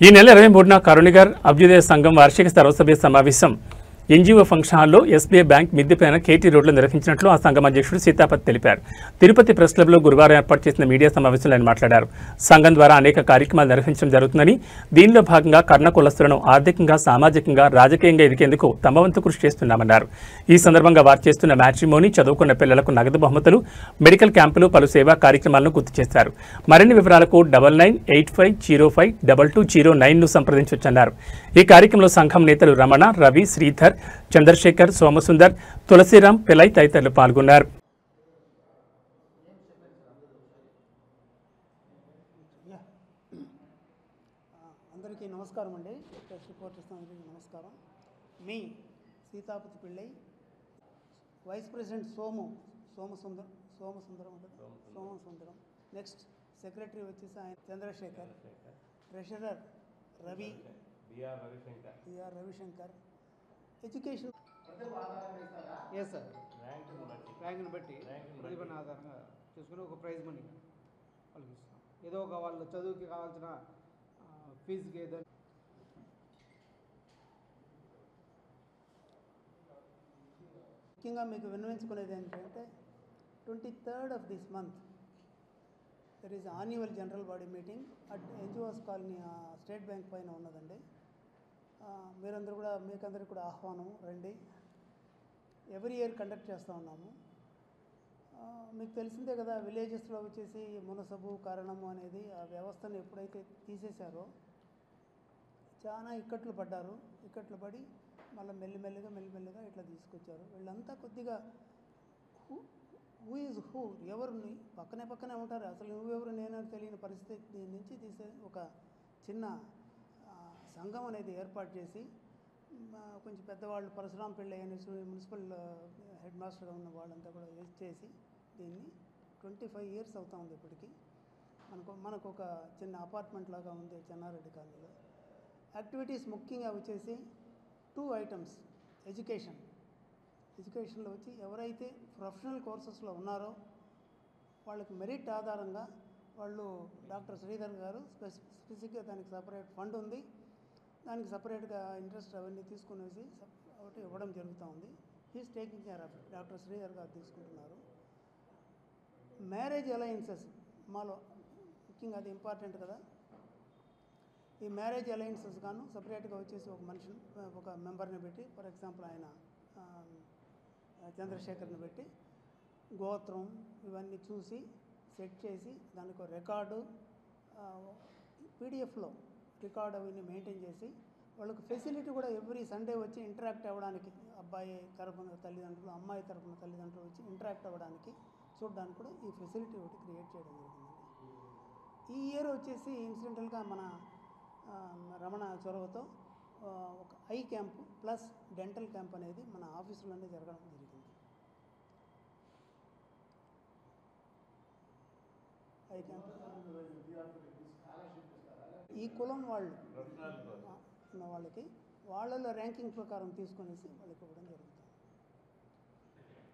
ఈ నెల 23న కరుణిగర్ అభ్యుదయ సంఘం వార్షిక సర్వసభ్య సమావేశం ఎన్జీఓ ఫంక్షన్ హాల్లో ఎస్బీఐ బ్యాంక్ మిద్దెపైన కేటీ రోడ్లో నిర్వహించినట్లు ఆ సంఘం అధ్యక్షుడు సీతాపతి తెలిపారు. తిరుపతి ప్రెస్ క్లబ్లో గురువారం ఏర్పాటు చేసిన మీడియా సమావేశంలో ఆయన మాట్లాడారు. సంఘం ద్వారా అనేక కార్యక్రమాలు నిర్వహించడం జరుగుతుందని, దీనిలో భాగంగా కర్ణ కులస్తులను ఆర్థికంగా, సామాజికంగా, రాజకీయంగా ఎదిగేందుకు తమ వంతు కృషి చేస్తున్నామన్నారు. ఈ సందర్భంగా వారు చేస్తున్న మ్యాట్రిమోనీ, చదువుకున్న పిల్లలకు నగదు బహుమతులు, మెడికల్ క్యాంపులు, పలు సేవా కార్యక్రమాలను గుర్తు చేశారు. మరిన్ని వివరాలకు 9985052209ను సంప్రదించవచ్చన్నారు. ఈ కార్యక్రమంలో సంఘం నేతలు రమణ, రవి, శ్రీధర్, చంద్రశేఖర్, సోమసుందర్, తులసిరాం, పిలై తదితరులు పాల్గొన్నారు. అందరికీ నమస్కారం అండి. ప్రెస్ రిపోర్టర్స్ అందరికీ నమస్కారం. మీ Sitapathi Pillai, vice president Somasundaram, next secretary వచ్చేసి ఆయన Chandrasekhar, treasurer Ravi, BR Ravishankar, education S sir, ర్యాంకుని బట్టి ప్రతిభను ఆధారంగా చూసుకుని ఒక ప్రైజ్ మనీ వాళ్ళకి ఇస్తాం. ఏదో ఒక వాళ్ళ చదువుకి కావాల్సిన ఫీజుకి ఏదో. ముఖ్యంగా మీకు విన్నవించుకునేది ఏంటంటే 23rd of this month there is annual general body meeting at NGOs colony state bank పైన ఉన్నదండి. మీకందరికీ కూడా ఆహ్వానం, రండి. ఎవ్రీ ఇయర్ కండక్ట్ చేస్తూ ఉన్నాము. మీకు తెలిసిందే కదా, విలేజెస్లో వచ్చేసి మునసబు కారణము అనేది ఆ వ్యవస్థను ఎప్పుడైతే తీసేశారో చాలా ఇక్కట్లు పడి మళ్ళీ మెల్లిమెల్లిగా ఇట్లా తీసుకొచ్చారు. వీళ్ళంతా కొద్దిగా హూ ఈజ్ హూ, ఎవరిని పక్కనే ఉంటారు. అసలు నువ్వెవరు నేనని తెలియని పరిస్థితి నుంచి తీసే ఒక చిన్న సంఘం అనేది ఏర్పాటు చేసి, కొంచెం పెద్దవాళ్ళు పరశురాం పిళ్ళై అనేసి మున్సిపల్ హెడ్ మాస్టర్గా ఉన్న వాళ్ళంతా కూడా చేసి దీన్ని 25 years అవుతా ఉంది ఇప్పటికీ. మనకు ఒక చిన్న అపార్ట్మెంట్ లాగా ఉంది చెన్నారెడ్డి కాలనీలో. యాక్టివిటీస్ ముఖ్యంగా వచ్చేసి 2 items. ఎడ్యుకేషన్లో వచ్చి ఎవరైతే ప్రొఫెషనల్ కోర్సెస్లో ఉన్నారో వాళ్ళకి మెరిట్ ఆధారంగా వాళ్ళు డాక్టర్ శ్రీధర్ గారు స్పెసిఫిక్గా దానికి సపరేట్ ఫండ్ ఉంది, దానికి సపరేట్గా ఇంట్రెస్ట్ అవన్నీ తీసుకునేసి ఒకటి ఇవ్వడం జరుగుతూ ఉంది. He's taking care of it. Doctor Sridhar గారు తీసుకుంటున్నారు. మ్యారేజ్ అలయన్సెస్ మాలో ముఖ్యంగా అది ఇంపార్టెంట్ కదా. ఈ మ్యారేజ్ అలయన్సెస్ గాను సపరేట్గా వచ్చేసి ఒక మెంబర్ని పెట్టి, ఫర్ ఎగ్జాంపుల్ ఆయన చంద్రశేఖర్ని పెట్టి గోత్రం ఇవన్నీ చూసి సెట్ చేసి దానికి ఒక రికార్డు పీడిఎఫ్లో రికార్డు అవన్నీ మెయింటైన్ చేసి వాళ్ళకు ఫెసిలిటీ కూడా ఎవ్రీ సండే వచ్చి ఇంటరాక్ట్ అవ్వడానికి, అబ్బాయి తరపున తల్లిదండ్రులు, అమ్మాయి తరపున తల్లిదండ్రులు వచ్చి ఇంటరాక్ట్ అవ్వడానికి, చూడడానికి కూడా ఈ ఫెసిలిటీ ఒకటి క్రియేట్ చేయడం జరిగిందండి. ఈ ఇయర్ వచ్చేసి ఇన్సిడెంటల్గా మన రమణ చొరవతో ఒక I camp plus dental camp అనేది మన ఆఫీసులోనే జరగడం జరిగింది. ఐ క్యాంప్ ఈ కులం వాళ్ళు ఉన్న వాళ్ళకి వాళ్ళలో ర్యాంకింగ్ ప్రకారం తీసుకొనేసి వాళ్ళకి ఇవ్వడం జరుగుతుంది.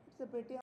ఇట్స్ ఎ పెట్టి